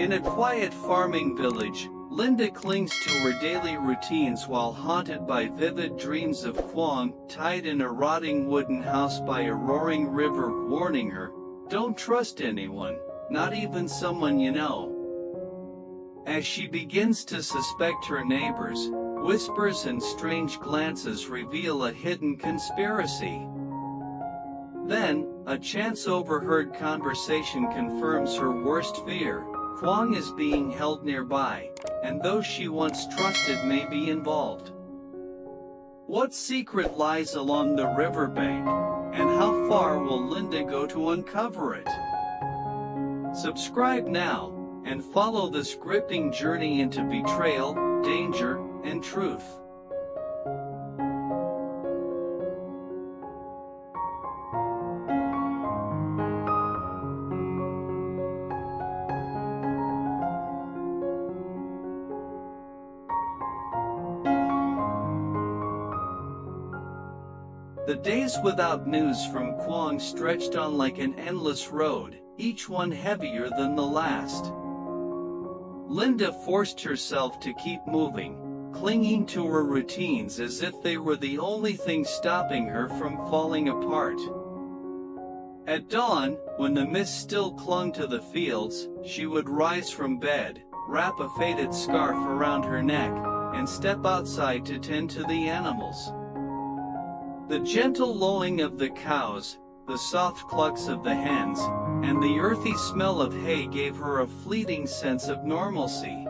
In a quiet farming village, Linda clings to her daily routines while haunted by vivid dreams of Quang, tied in a rotting wooden house by a roaring river, warning her, "Don't trust anyone, not even someone you know." As she begins to suspect her neighbors, whispers and strange glances reveal a hidden conspiracy. Then, a chance overheard conversation confirms her worst fear. Quang is being held nearby, and those she once trusted may be involved. What secret lies along the riverbank, and how far will Linda go to uncover it? Subscribe now, and follow this gripping journey into betrayal, danger, and truth. The days without news from Quang stretched on like an endless road, each one heavier than the last. Linda forced herself to keep moving, clinging to her routines as if they were the only thing stopping her from falling apart. At dawn, when the mist still clung to the fields, she would rise from bed, wrap a faded scarf around her neck, and step outside to tend to the animals. The gentle lowing of the cows, the soft clucks of the hens, and the earthy smell of hay gave her a fleeting sense of normalcy.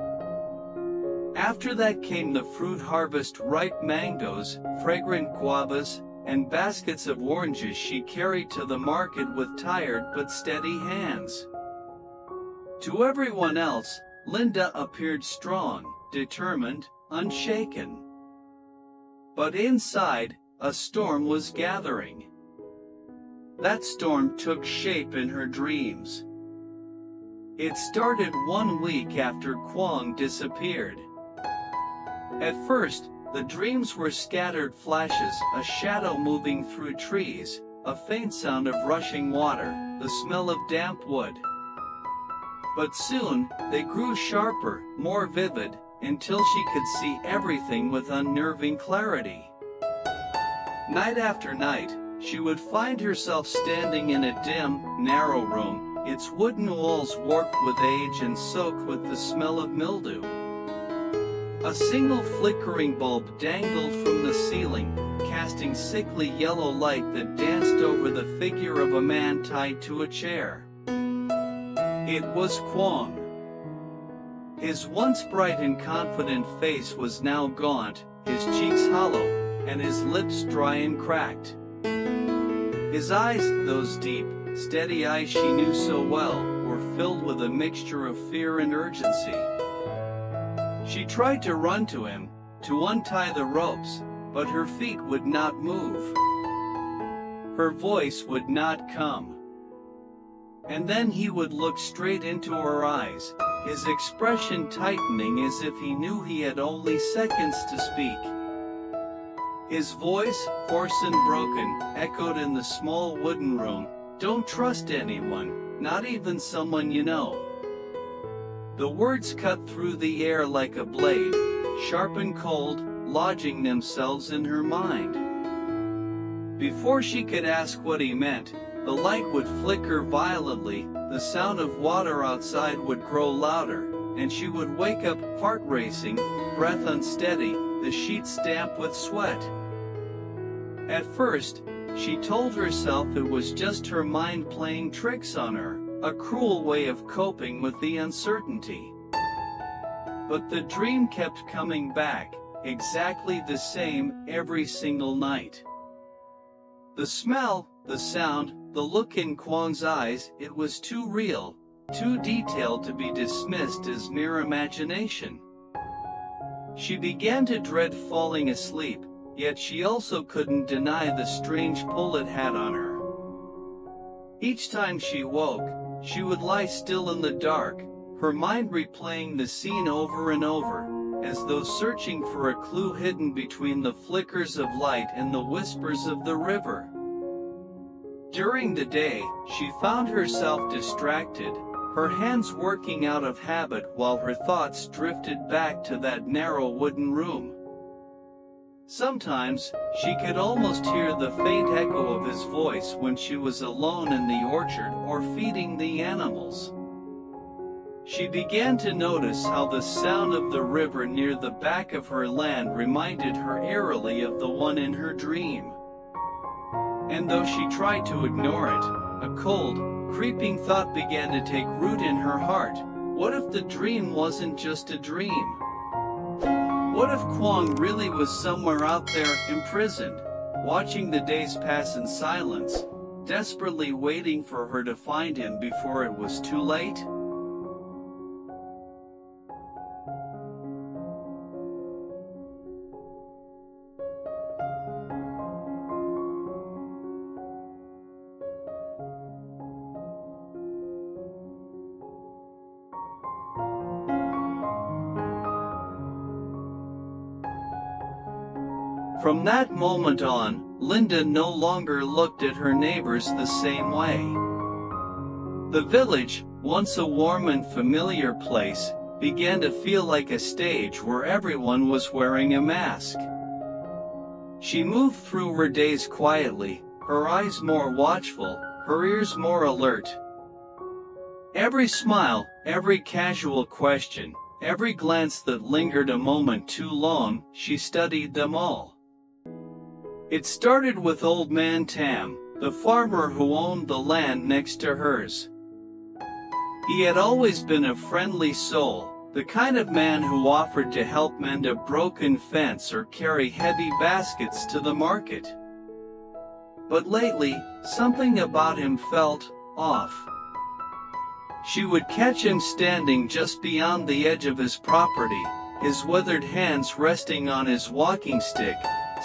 After that came the fruit harvest: ripe mangoes, fragrant guavas, and baskets of oranges she carried to the market with tired but steady hands. To everyone else, Linda appeared strong, determined, unshaken. But inside, a storm was gathering. That storm took shape in her dreams. It started 1 week after Quang disappeared. At first, the dreams were scattered flashes, a shadow moving through trees, a faint sound of rushing water, the smell of damp wood. But soon, they grew sharper, more vivid, until she could see everything with unnerving clarity. Night after night, she would find herself standing in a dim, narrow room, its wooden walls warped with age and soaked with the smell of mildew. A single flickering bulb dangled from the ceiling, casting sickly yellow light that danced over the figure of a man tied to a chair. It was Quang. His once bright and confident face was now gaunt, his cheeks hollow, and his lips dry and cracked. His eyes, those deep, steady eyes she knew so well, were filled with a mixture of fear and urgency. She tried to run to him, to untie the ropes, but her feet would not move. Her voice would not come. And then he would look straight into her eyes, his expression tightening as if he knew he had only seconds to speak. His voice, hoarse and broken, echoed in the small wooden room, "Don't trust anyone, not even someone you know." The words cut through the air like a blade, sharp and cold, lodging themselves in her mind. Before she could ask what he meant, the light would flicker violently, the sound of water outside would grow louder, and she would wake up, heart racing, breath unsteady, the sheets damp with sweat. At first, she told herself it was just her mind playing tricks on her, a cruel way of coping with the uncertainty. But the dream kept coming back, exactly the same, every single night. The smell, the sound, the look in Quang's eyes, it was too real, too detailed to be dismissed as mere imagination. She began to dread falling asleep, yet she also couldn't deny the strange pull it had on her. Each time she woke, she would lie still in the dark, her mind replaying the scene over and over, as though searching for a clue hidden between the flickers of light and the whispers of the river. During the day, she found herself distracted, her hands working out of habit while her thoughts drifted back to that narrow wooden room. Sometimes, she could almost hear the faint echo of his voice when she was alone in the orchard or feeding the animals. She began to notice how the sound of the river near the back of her land reminded her eerily of the one in her dream. And though she tried to ignore it, a cold, creeping thought began to take root in her heart. What if the dream wasn't just a dream? What if Quang really was somewhere out there, imprisoned, watching the days pass in silence, desperately waiting for her to find him before it was too late? From that moment on, Linda no longer looked at her neighbors the same way. The village, once a warm and familiar place, began to feel like a stage where everyone was wearing a mask. She moved through her days quietly, her eyes more watchful, her ears more alert. Every smile, every casual question, every glance that lingered a moment too long, she studied them all. It started with Old Man Tam, the farmer who owned the land next to hers. He had always been a friendly soul, the kind of man who offered to help mend a broken fence or carry heavy baskets to the market. But lately, something about him felt off. She would catch him standing just beyond the edge of his property, his withered hands resting on his walking stick,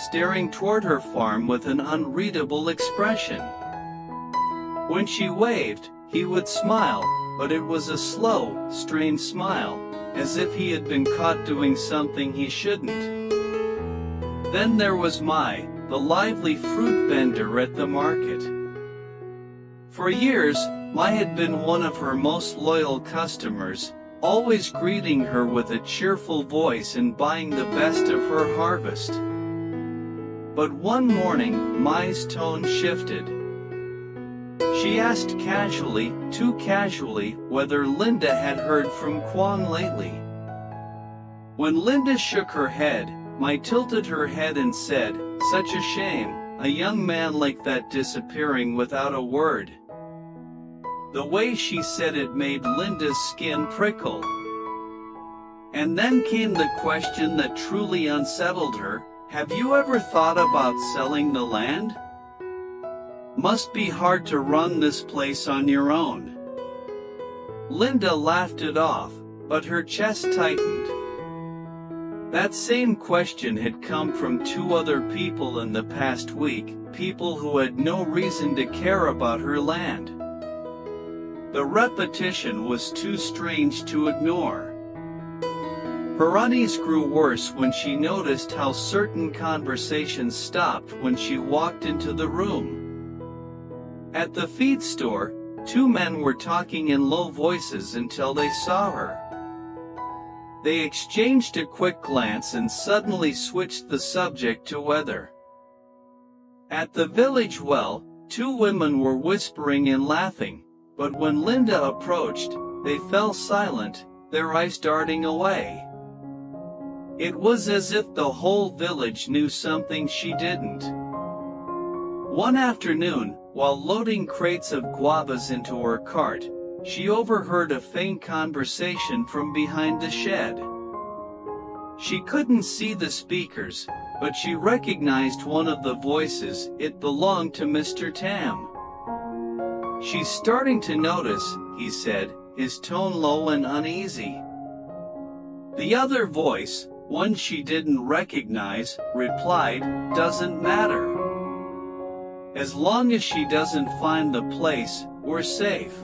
staring toward her farm with an unreadable expression. When she waved, he would smile, but it was a slow, strained smile, as if he had been caught doing something he shouldn't. Then there was Mai, the lively fruit vendor at the market. For years, Mai had been one of her most loyal customers, always greeting her with a cheerful voice and buying the best of her harvest. But one morning, Mai's tone shifted. She asked casually, too casually, whether Linda had heard from Quang lately. When Linda shook her head, Mai tilted her head and said, "Such a shame, a young man like that disappearing without a word." The way she said it made Linda's skin prickle. And then came the question that truly unsettled her. Have you ever thought about selling the land? Must be hard to run this place on your own. Linda laughed it off, but her chest tightened. That same question had come from two other people in the past week, people who had no reason to care about her land. The repetition was too strange to ignore. Her unease grew worse when she noticed how certain conversations stopped when she walked into the room. At the feed store, two men were talking in low voices until they saw her. They exchanged a quick glance and suddenly switched the subject to weather. At the village well, two women were whispering and laughing, but when Linda approached, they fell silent, their eyes darting away. It was as if the whole village knew something she didn't. One afternoon, while loading crates of guavas into her cart, she overheard a faint conversation from behind the shed. She couldn't see the speakers, but she recognized one of the voices. It belonged to Mr. Tam. "She's starting to notice," he said, his tone low and uneasy. The other voice, one she didn't recognize, replied, "Doesn't matter. As long as she doesn't find the place, we're safe."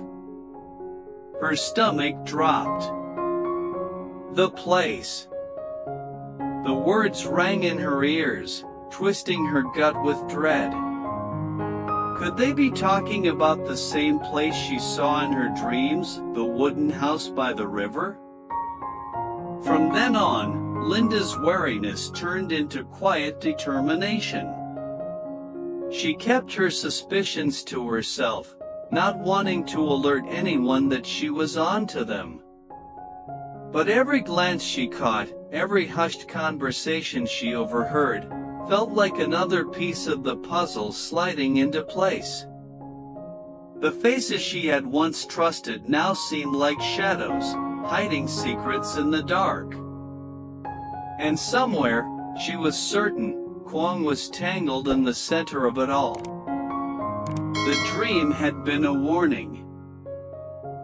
Her stomach dropped. The place. The words rang in her ears, twisting her gut with dread. Could they be talking about the same place she saw in her dreams, the wooden house by the river? From then on, Linda's wariness turned into quiet determination. She kept her suspicions to herself, not wanting to alert anyone that she was on to them. But every glance she caught, every hushed conversation she overheard, felt like another piece of the puzzle sliding into place. The faces she had once trusted now seemed like shadows, hiding secrets in the dark. And somewhere, she was certain, Quang was tangled in the center of it all. The dream had been a warning.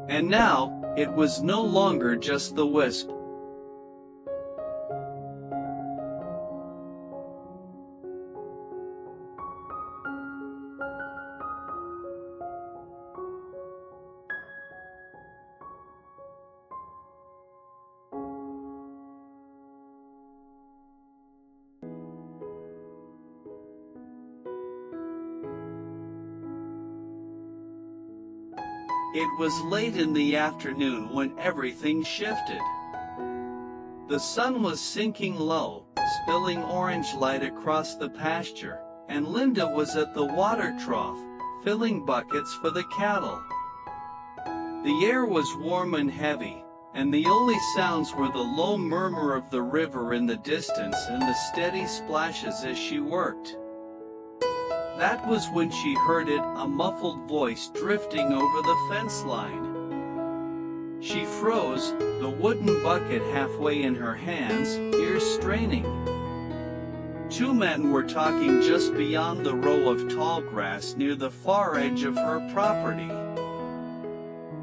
And now, it was no longer just the wisp. It was late in the afternoon when everything shifted. The sun was sinking low, spilling orange light across the pasture, and Linda was at the water trough, filling buckets for the cattle. The air was warm and heavy, and the only sounds were the low murmur of the river in the distance and the steady splashes as she worked. That was when she heard it, a muffled voice drifting over the fence line. She froze, the wooden bucket halfway in her hands, ears straining. Two men were talking just beyond the row of tall grass near the far edge of her property.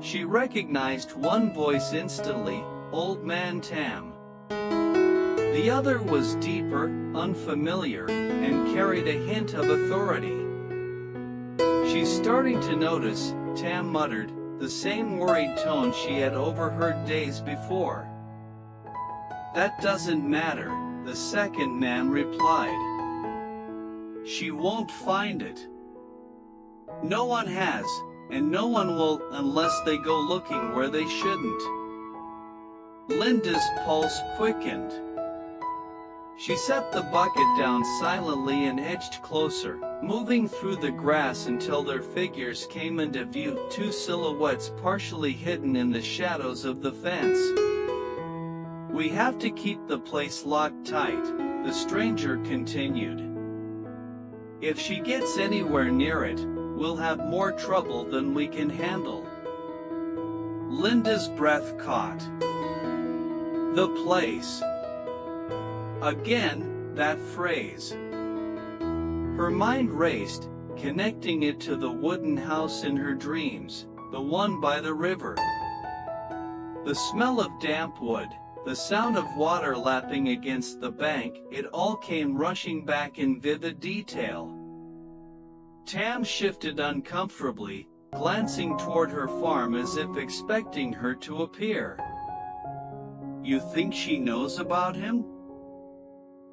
She recognized one voice instantly, Old Man Tam. The other was deeper, unfamiliar, and carried a hint of authority. "She's starting to notice," Tam muttered, the same worried tone she had overheard days before. "That doesn't matter," the second man replied. "She won't find it. No one has, and no one will unless they go looking where they shouldn't." Linda's pulse quickened. She set the bucket down silently and edged closer, moving through the grass until their figures came into view, two silhouettes partially hidden in the shadows of the fence. "We have to keep the place locked tight," the stranger continued. "If she gets anywhere near it, we'll have more trouble than we can handle." Linda's breath caught. The place. Again, that phrase. Her mind raced, connecting it to the wooden house in her dreams, the one by the river. The smell of damp wood, the sound of water lapping against the bank, it all came rushing back in vivid detail. Tam shifted uncomfortably, glancing toward her farm as if expecting her to appear. "You think she knows about him?"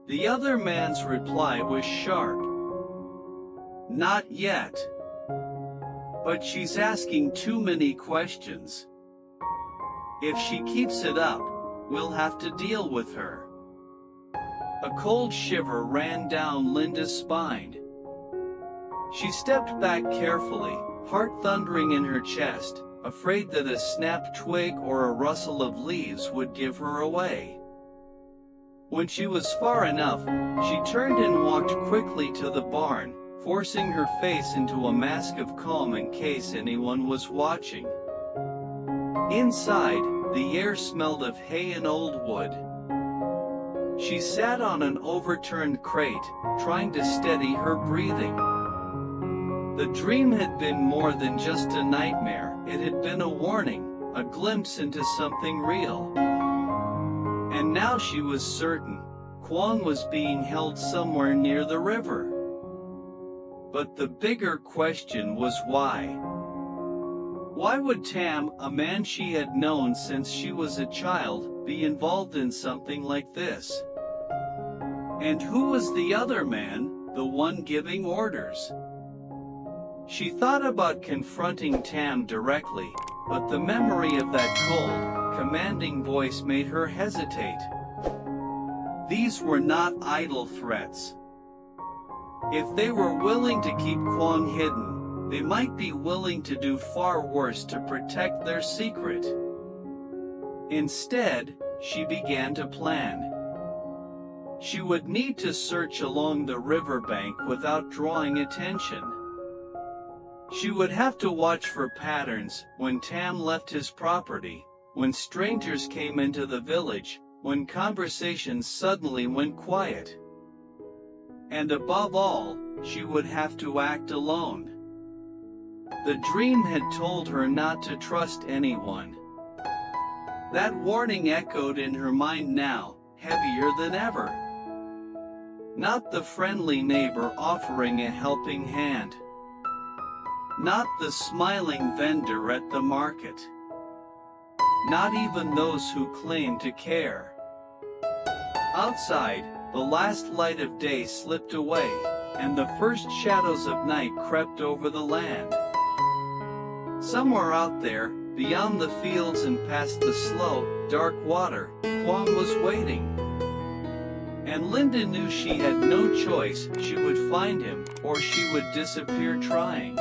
The other man's reply was sharp. "Not yet. But she's asking too many questions. If she keeps it up, we'll have to deal with her." A cold shiver ran down Linda's spine. She stepped back carefully, heart thundering in her chest, afraid that a snapped twig or a rustle of leaves would give her away. When she was far enough, she turned and walked quickly to the barn, forcing her face into a mask of calm in case anyone was watching. Inside, the air smelled of hay and old wood. She sat on an overturned crate, trying to steady her breathing. The dream had been more than just a nightmare, it had been a warning, a glimpse into something real. And now she was certain, Quang was being held somewhere near the river. But the bigger question was why? Why would Tam, a man she had known since she was a child, be involved in something like this? And who was the other man, the one giving orders? She thought about confronting Tam directly, but the memory of that cold, commanding voice made her hesitate. These were not idle threats. If they were willing to keep Quang hidden, they might be willing to do far worse to protect their secret. Instead, she began to plan. She would need to search along the riverbank without drawing attention. She would have to watch for patterns when Tam left his property, when strangers came into the village, when conversations suddenly went quiet. And above all, she would have to act alone. The dream had told her not to trust anyone. That warning echoed in her mind now, heavier than ever. Not the friendly neighbor offering a helping hand. Not the smiling vendor at the market. Not even those who claim to care. Outside, the last light of day slipped away, and the first shadows of night crept over the land. Somewhere out there, beyond the fields and past the slow, dark water, Quang was waiting. And Linda knew she had no choice. She would find him, or she would disappear trying.